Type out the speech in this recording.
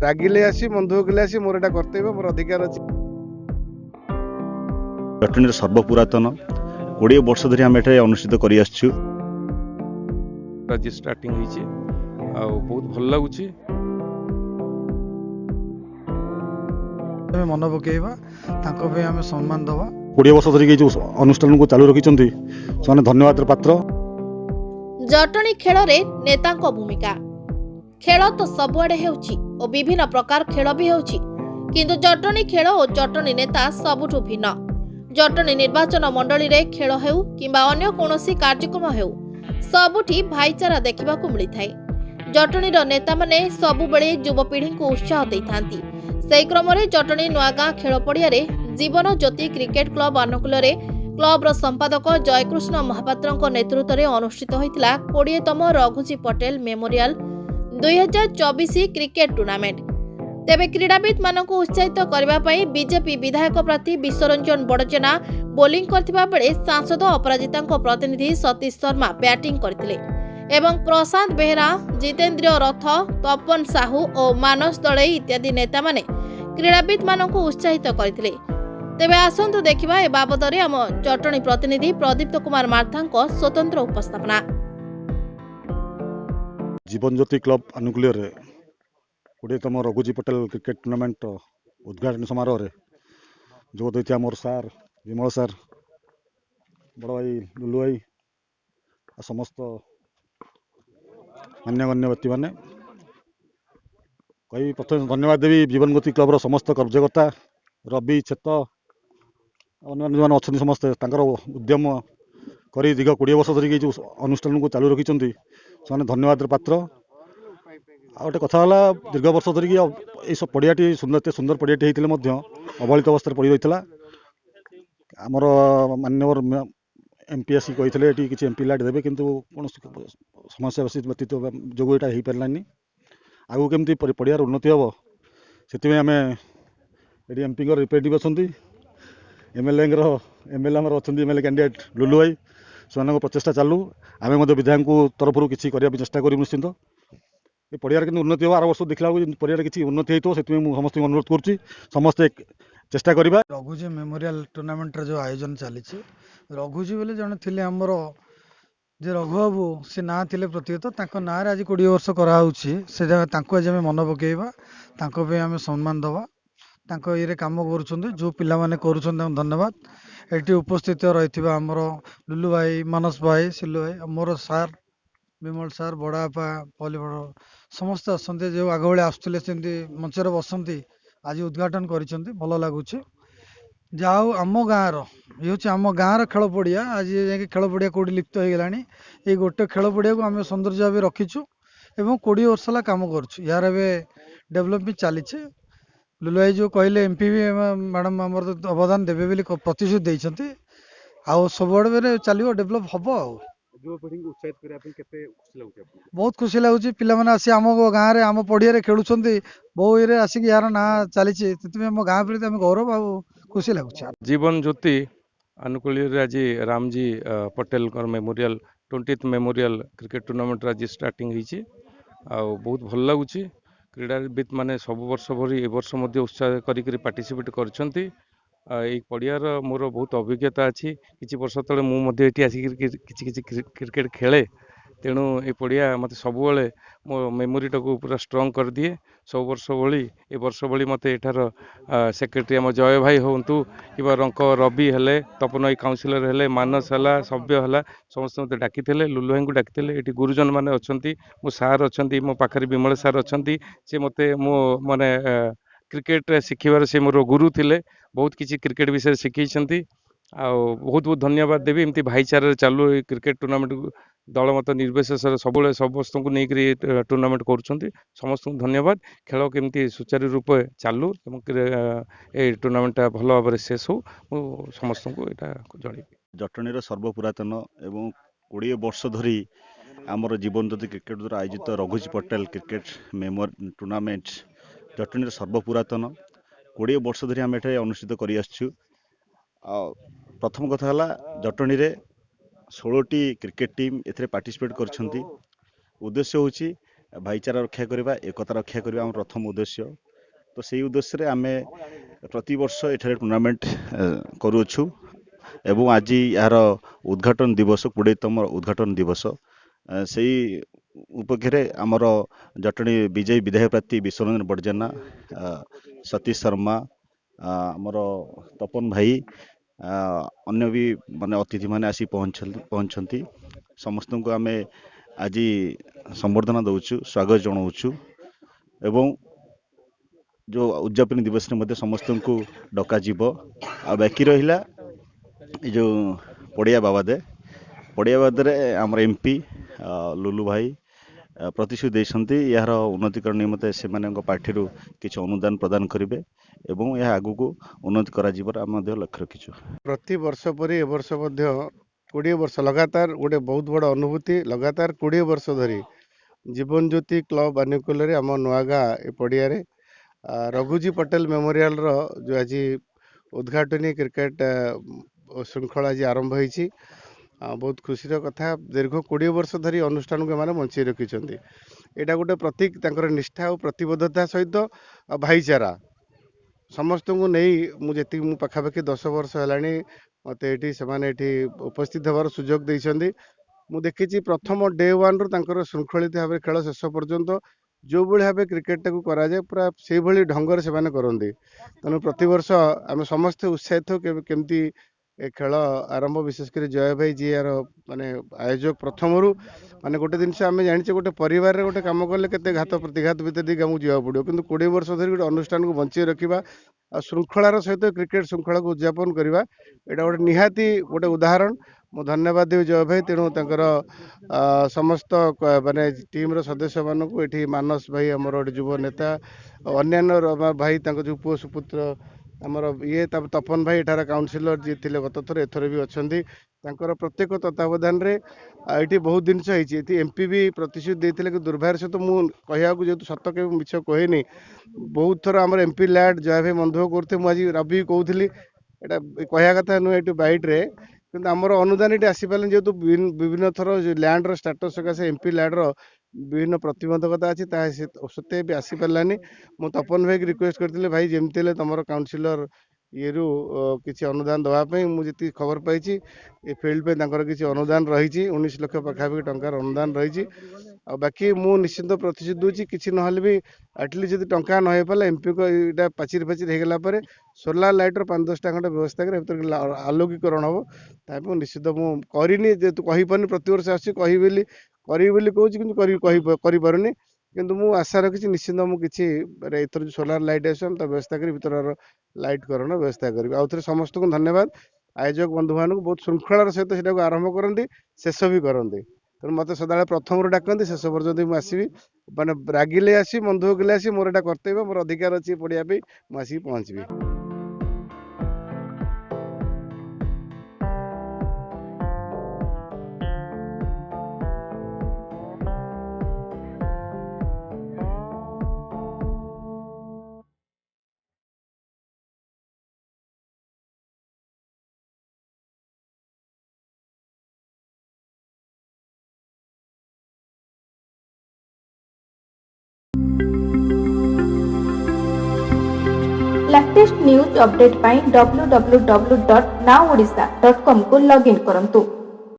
रागिले आसी मन दुख कले आसी मोर एटा कर्तव्य मोर अधिकार अछि। जटणी सर्वपुरातन 20 वर्ष धरी आम एठारे अनुष्ठित करि आछछु। आज स्टार्टिंग होईची आ बहुत भल लागुची। मन पकेबा तांको पे आमे सम्मान दवा। 20 वर्ष धरी जो अनुष्ठान को चालू रखिछन्ती सने धन्यवाद पात्र। जटणी खेल रे नेतांको भूमिका खेल तो सबुआडे हेउची और विभिन्न प्रकार खेल भी हेउची किंतु जटणी खेल और जटणी नेता सबुठु भिन्न। जटणी निर्वाचन मंडली रे खेल हेउ किंबा अन्य कोनोसी कार्यक्रम हेउ सबुठी भाईचारा देखिबा को मिली थाए। जटणीर नेता माने सबु बेले युवपीढ़ी को उत्साह देइथांती। सेई क्रम रे जटणी नुआगां खेल पड़िया रे जीवन ज्योति क्रिकेट क्लब अनुकूल रे क्लबर संपादक जयकृष्ण महापात्र नेतृत्व में अनुष्ठित होता 20तम Raghuji Patel memorial 2024 cricket tournament. तेबे क्रीड़ाविद मानक उत्साहित करने बीजेपी विधायक प्रार्थी विश्वरंजन बड़जेना बोलिंग करथिबा बेले सांसद अपराजिता प्रतिनिधि सतीश शर्मा बैटिंग करथिले एवं प्रशांत बेहरा जितेंद्र रथ तपन साहू और मानस दले इत्यादि नेता माने क्रीड़ाविद मानक उत्साहित करथिले। तेबे आसंतु देखिबा ए बाबदरे आम जटणी प्रतिनिधि प्रदीप्त कुमार मार्थांको स्वतंत्र उपस्थापना। जीवन ज्योति क्लब अनुकूल 20तम रघुजी पटेल क्रिकेट टूर्नामेंट उद्घाटन समारोह रे जो दैथिया मोर सार विमल सार बड़ भाई लुलु भाई समस्त मान्यगण्य व्यक्ति मैंने कही प्रथम धन्यवाद देवी जीवन ज्योति क्लबर समस्त कार्यकर्ता रवि छेत अन्य अच्छा समस्ते उद्यम कर दीर्घ 20 वर्ष धरिक जो अनुष्ठान को चालू रखिंट से धन्यवाद पात्र। आ गोटे कथा दीर्घ वर्ष धरिक ये पड़ियाटी सुंदर सुंदर पड़ियाटी होते अवहेलित अवस्था पड़ रही आमर मान्यवर एमपी आसिक कही किसी एमपी लाइट देवे किंतु कौन समस्या व्यतीत जो यहाँ हो पारानी आगू केमती पड़ियार उन्नति हम से आम ये एमपी रिप्रेजेंटेटिव अच्छा एमएलए एमएलए अच्छा एमएलए कैंडिडेट लुलु भाई से प्रचेषा चालू आम विधायक तरफ किसी करने चेष्टा करूँ निश्चिंत ये पड़ियार कि उन्नति हो आर वर्ष देखला पड़ियार किसी उन्नति होती से समस्त अनुरोध करुँच समस्ते चेष्टा करवा। रघुजी मेमोरियल टूर्नामेंट जो आयोजन चली रघुजी बोले जड़े थे आमर जे रघु बाबू से ना थे प्रतिहत ना आज 20 वर्ष कराऊँगी से आज आम मन पकेबा आम सम्मान दवा ये कम कर जो पिला माने धन्यवाद। ये उपस्थित रही आमर लुलु भाई मानस भाई सिलु भाई मोर सार विमल सार बड़ापा पली बड़ समस्त आसते जो आग भाई आसुले मंचर बसती आज उद्घाटन कर भल लगुच जाओ आम गाँव ये आम गाँव खेल पड़िया आज जा खेल पड़िया कौटी लिप्त हो गलानी ये गोटे खेल पड़िया को आम सौंदर्य भाव रखीचु एवं 20 वर्ष है कम करुँ यार डेभलपमेंट चली लुलु भाई जो कहले एमपी भी मैडम आम अवदान देवे बोली प्रतिश्रुति देते आउ सब आड़े चलो डेभलप हम बहुत खुशी लगुच पिला आसी आम गाँव में आम पड़िया खेलुं बहु ये आसिक यार ना चली आम गाँव प्रति आम गौरव आ खुशी लगुच। जीवन ज्योति अनुकूल आज Ramji Patel memorial 20th memorial cricket tournament आज स्टार्टिंग होईची आ बहुत भल लगुच क्रीड़ाविद माने सब वर्ष भरी ए वर्ष उत्साह करी पार्टिसिपेट करछंती। ये पड़ियार मोर बहुत अभिज्ञता अच्छी किसी वर्ष तले मुझे आसिक क्रिकेट खेले तेणु ये पड़िया मत सब मो मेमोरीटा को पूरा स्ट्रंग कर दिए सब वर्ष भली ए वर्ष भली मत एठार सेक्रेटरी आम जय भाई हूँ कि रंक रवि हेले तपन काउनसिलर हेले मानस है सभ्य है समस्त मत डाकी लुलु भाई को डाकी ये गुरुजन मैंने अच्छा मो सार अच्छा मो पाखे विमल सार अच्छा सी मत मो माने क्रिकेट शिखिबार से मोर गुरु थिले बहुत किसी क्रिकेट विषय शिखी आ बहुत बहुत धन्यवाद देवी एमती भाईचारा चालू क्रिकेट टूर्नामेंट दल मत निर्विशेष सब समस्त को लेकर टूर्नामेंट कर समस्त धन्यवाद। खेल केमती सुचारू रूप चालू ए टूर्नामेंट भल भाव शेष हो समस्त को यहाँ जन जटणी सर्वपुरातन एवं 20 वर्ष धरी आमर जीवन ज्योति क्रिकेट द्वारा आयोजित Raghuji Patel cricket memorial tournament Jatni सर्वपुरातन 20 वर्ष धरी आम एठारे अनुष्ठित करि आछछु। प्रथम कथा है जटणी रे 16टी क्रिकेट टीम एथरे पार्टिसिपेट करछंती। उद्देश्य होची ଭାଇଚାରା ରକ୍ଷା କରିବା ଏକତା ରକ୍ଷା କରିବା ଆମର ପ୍ରଥମ ଉଦ୍ଦେଶ୍ୟ। ତ ସେଇ ଉଦ୍ଦେଶ୍ୟରେ ଆମେ ପ୍ରତିବର୍ଷ ଏଠାରେ ଟୁର୍ଣ୍ଣାମେଣ୍ଟ କରୁଅଛୁ ଏବଂ ଆଜି ଏହାର ଉଦ୍ଘାଟନ ଦିବସ 20ତମ ଉଦ୍ଘାଟନ ଦିବସ। ସେଇ ଉପକ୍ଷରେ ଆମର ଜଟଣୀ ବିଜେପି ବିଧାୟକ ପ୍ରାର୍ଥୀ ବିଶ୍ୱରଞ୍ଜନ ବଡ଼ଜେନା, ସତୀଶ ଶର୍ମା, ଆମର ତପନ ଭାଇ, ଅନ୍ୟ ବି ମାନେ ଅତିଥି ମାନେ ଆସି ପହଞ୍ଚନ୍ତି। ସମସ୍ତଙ୍କୁ ଆମେ ଆଜି ସମ୍ବର୍ଦ୍ଧନା ଦଉଛୁ, ସ୍ୱାଗତ ଜଣାଉଛୁ ଏବଂ ଯେଉଁ ଉଦ୍ଯାପନୀ ଦିବସରେ ମଧ୍ୟ ସମସ୍ତଙ୍କୁ ଡକାଯିବ। ଆଉ ବାକି ରହିଲା ଏ ଯେଉଁ ପଡ଼ିଆ ବାବଦରେ ଆମର MP ଲୁଲୁ ଭାଇ ପ୍ରତିଶ୍ରୁତି ଦେଇଛନ୍ତି ଏହାର ଉନ୍ନତିକରଣ ନିମନ୍ତେ ସେମାନଙ୍କ ପାର୍ଟିରୁ କିଛି ଅନୁଦାନ ପ୍ରଦାନ କରିବେ ଏବଂ ଏହା ଆଗକୁ ଉନ୍ନତି କରାଯିବାର ଆମେ ମଧ୍ୟ ଲକ୍ଷ୍ୟ ରଖିଛୁ। ପ୍ରତି ବର୍ଷ ପରି ଏ ବର୍ଷ ମଧ୍ୟ 20 ବର୍ଷ ଲଗାତାର ଗୋଟେ ବହୁତ ବଡ଼ ଅନୁଭୂତି। ଲଗାତାର 20 ବର୍ଷ ଧରି ଜୀବନ ଜ୍ୟୋତି କ୍ଲବ ଆନୁକୂଲ୍ୟରେ ଆମ ନୂଆଗାଁ ଏ ପଡ଼ିଆରେ ରଘୁଜୀ ପଟେଲ ମେମୋରିଆଲର ଯେଉଁ ଆଜି ଉଦ୍ଘାଟନୀ କ୍ରିକେଟ ଶୃଙ୍ଖଳା ଆଜି ଆରମ୍ଭ ହୋଇଛି। ବହୁତ ଖୁସିର କଥା, ଦୀର୍ଘ 20 ବର୍ଷ ଧରି ଅନୁଷ୍ଠାନକୁ ଏମାନେ ବଞ୍ଚେଇ ରଖିଛନ୍ତି। ଏଇଟା ଗୋଟେ ପ୍ରତୀକ ତାଙ୍କର ନିଷ୍ଠା ଓ ପ୍ରତିବଦ୍ଧତା ସହିତ ଭାଇଚାରା ସମସ୍ତଙ୍କୁ ନେଇ। ମୁଁ ଯେତିକି ମୁଁ ପାଖାପାଖି 10 ବର୍ଷ ହେଲାଣି ମୋତେ ଏଠି ସେମାନେ ଏଠି ଉପସ୍ଥିତ ହେବାର ସୁଯୋଗ ଦେଇଛନ୍ତି। ମୁଁ ଦେଖିଛି ପ୍ରଥମ ଡେ 1ରୁ ତାଙ୍କର ଶୃଙ୍ଖଳିତ ଭାବରେ ଖେଳ ଶେଷ ପର୍ଯ୍ୟନ୍ତ ଯେଉଁଭଳି ଭାବେ କ୍ରିକେଟଟାକୁ କରାଯାଏ ପୁରା ସେଇଭଳି ଢଙ୍ଗରେ ସେମାନେ କରନ୍ତି। ତେଣୁ ପ୍ରତିବର୍ଷ ଆମେ ସମସ୍ତେ ଉତ୍ସାହିତ କେମିତି ଏ ଖେଳ ଆରମ୍ଭ, ବିଶେଷ କରି ଜୟ ଭାଇ ଯିଏ ୟାର ମାନେ ଆୟୋଜକ ପ୍ରଥମରୁ। ମାନେ ଗୋଟେ ଜିନିଷ ଆମେ ଜାଣିଛେ, ଗୋଟେ ପରିବାରରେ ଗୋଟେ କାମ କଲେ କେତେ ଘାତ ପ୍ରତିଘାତ ଭିତରେ ଦେଇକି ଆମକୁ ଯିବାକୁ ପଡ଼ିବ, କିନ୍ତୁ 20 ବର୍ଷ ଧରି ଗୋଟେ ଅନୁଷ୍ଠାନକୁ ବଞ୍ଚେଇ ରଖିବା ଆଉ ଶୃଙ୍ଖଳାର ସହିତ କ୍ରିକେଟ ଶୃଙ୍ଖଳାକୁ ଉଦ୍ଯାପନ କରିବା, ଏଇଟା ଗୋଟେ ନିହାତି ଗୋଟେ ଉଦାହରଣ। ମୁଁ ଧନ୍ୟବାଦ ଦେବି ଜୟ ଭାଇ। ତେଣୁ ତାଙ୍କର ସମସ୍ତ ମାନେ ଟିମ୍ର ସଦସ୍ୟମାନଙ୍କୁ, ଏଠି ମାନସ ଭାଇ ଆମର ଗୋଟେ ଯୁବ ନେତା, ଅନ୍ୟାନ୍ୟ ଭାଇ ତାଙ୍କ ଯେଉଁ ପୁଅ ସୁପୁତ୍ର ଆମର ତପନ ଭାଇ ଏଠାର କାଉନସିଲର ଯିଏ ଥିଲେ ଗତ ଥର, ଏଥର ବି ଅଛନ୍ତି। ତାଙ୍କର ପ୍ରତ୍ୟେକ ତତ୍ତ୍ୱାବଧାନରେ ଏଠି ବହୁତ ଜିନିଷ ହେଇଛି। ଏଠି MP ବି ପ୍ରତିଶ୍ରୁତି ଦେଇଥିଲେ କି ଦୁର୍ଭାଗ୍ୟର ସହିତ ମୁଁ କହିବାକୁ, ଯେହେତୁ ସତ କେବେ ମିଛ କହେନି, ବହୁତ ଥର ଆମର MP ଲ୍ୟାଡ୍ ଜୟ ଭାଇ ମନ ଦୁଃଖ କରୁଥିଲେ। ମୁଁ ଆଜି ରବି କହୁଥିଲି ଏଇଟା କହିବା କଥା ନୁହେଁ ଏଠି ବାଇଟ୍ରେ, କିନ୍ତୁ ଆମର ଅନୁଦାନ ଏଠି ଆସିପାରିଲାନି ଯେହେତୁ ବିଭିନ୍ନ ଥର ଲ୍ୟାଣ୍ଡର ଷ୍ଟାଟସ୍ ସକାଶେ MP ଲ୍ୟାଣ୍ଡର ବିଭିନ୍ନ ପ୍ରତିବନ୍ଧକତା ଅଛି, ତାହା ସତ୍ତ୍ୱେ ବି ଆସିପାରିଲାନି। ମୁଁ ତପନ ଭାଇକି ରିକ୍ୱେଷ୍ଟ କରିଥିଲି, ଭାଇ ଯେମିତି ହେଲେ ତମର କାଉନସିଲର ଇଏରୁ କିଛି ଅନୁଦାନ ଦେବା ପାଇଁ। ମୁଁ ଯେତିକି ଖବର ପାଇଛି ଏ ଫିଲ୍ଡ ପାଇଁ ତାଙ୍କର କିଛି ଅନୁଦାନ ରହିଛି, 19 ଲକ୍ଷ ପାଖାପାଖି ଟଙ୍କାର ଅନୁଦାନ ରହିଛି। ଆଉ ବାକି ମୁଁ ନିଶ୍ଚିନ୍ତ ପ୍ରତିଶ୍ରୁତି ଦେଉଛି, କିଛି ନହେଲେ ବି ଆଟଲିଷ୍ଟ ଯଦି ଟଙ୍କା ନ ହେଇପାରିଲା MPଙ୍କ ଏଇଟା ପାଚିରି ହେଇଗଲା ପରେ ସୋଲାର ଲାଇଟ୍ର 5-10ଟା ଖଣ୍ଡେ ବ୍ୟବସ୍ଥା କରି ଭିତରେ ଆଲୋକୀକରଣ ହେବ। ତାକୁ ନିଶ୍ଚିତ ମୁଁ କରିନି, ଯେହେତୁ କହିପାରୁନି, ପ୍ରତିବର୍ଷ ଆସୁଛି କରିବି ବୋଲି କହୁଛି କିନ୍ତୁ କରିପାରୁନି। କିନ୍ତୁ ମୁଁ ଆଶା ରଖିଛି ନିଶ୍ଚିନ୍ତ ମୁଁ କିଛି ଏଥର ଯେଉଁ ସୋଲାର ଲାଇଟ୍ ଆସିବ ତା ବ୍ୟବସ୍ଥା କରି ଭିତରର ଲାଇଟ୍ କରଣ ବ୍ୟବସ୍ଥା କରିବି। ଆଉ ଥରେ ସମସ୍ତଙ୍କୁ ଧନ୍ୟବାଦ। ଆୟୋଜକ ବନ୍ଧୁମାନଙ୍କୁ ବହୁତ ଶୃଙ୍ଖଳାର ସହିତ ସେଟାକୁ ଆରମ୍ଭ କରନ୍ତି, ଶେଷ ବି କରନ୍ତି। ତେଣୁ ମୋତେ ସଦାବେଳେ ପ୍ରଥମରୁ ଡାକନ୍ତି, ଶେଷ ପର୍ଯ୍ୟନ୍ତ ମୁଁ ଆସିବି। ମାନେ ରାଗିଲେ ଆସିବି, ମନ ଦୁଃଖ କଲେ ଆସିବି, ମୋର ଏଇଟା କର୍ତ୍ତବ୍ୟ, ମୋର ଅଧିକାର ଅଛି ପଡ଼ିବା ପାଇଁ, ମୁଁ ଆସିକି ପହଞ୍ଚିବି। लेटेस्ट न्यूज अपडेट पाई www.nowodisha.com को लॉगिन करंतु।